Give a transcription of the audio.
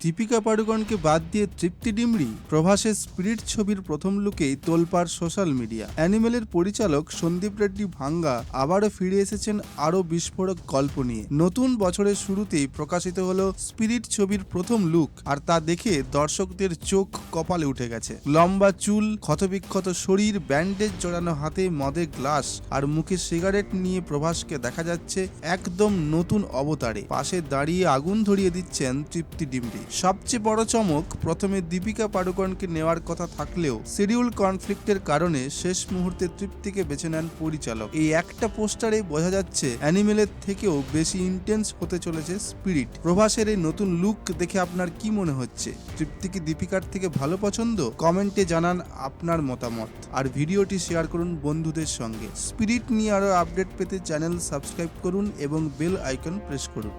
দীপিকা পাড়ুকোনকে বাদ দিয়ে তৃপ্তি ডিমরি। প্রভাসের স্পিরিট ছবির প্রথম লুকেই তোলপাড় সোশ্যাল মিডিয়া। অ্যানিমেলের পরিচালক সন্দীপ রেড্ডি ভাঙ্গা আবারও ফিরে এসেছেন আরও বিস্ফোরক গল্প নিয়ে। নতুন বছরের শুরুতেই প্রকাশিত হলো স্পিরিট ছবির প্রথম লুক, আর তা দেখে দর্শকদের চোখ কপালে উঠে গেছে। লম্বা চুল, ক্ষতবিক্ষত শরীর, ব্যান্ডেজ জড়ানো হাতে মদের গ্লাস আর মুখে সিগারেট নিয়ে প্রভাসকে দেখা যাচ্ছে একদম নতুন অবতারে। পাশে দাঁড়িয়ে আগুন ধরিয়ে দিচ্ছেন তৃপ্তি ডিমরি। সবচেয়ে বড় চমক, প্রথমে দীপিকা পাড়ুকোনকে নেওয়ার কথা থাকলেও শিডিউল কনফ্লিক্টের কারণে শেষ মুহূর্তে তৃপ্তিকে বেছে নেন পরিচালক। এই একটা পোস্টারে বোঝা যাচ্ছে অ্যানিমেলের থেকেও বেশি ইন্টেন্স হতে চলেছে স্পিরিট। প্রভাসের এই নতুন লুক দেখে আপনার কি মনে হচ্ছে? তৃপ্তি কি দীপিকার থেকে ভালো পছন্দ? কমেন্টে জানান আপনার মতামত, আর ভিডিওটি শেয়ার করুন বন্ধুদের সঙ্গে। স্পিরিট নিয়ে আরও আপডেট পেতে চ্যানেল সাবস্ক্রাইব করুন এবং বেল আইকন প্রেস করুন।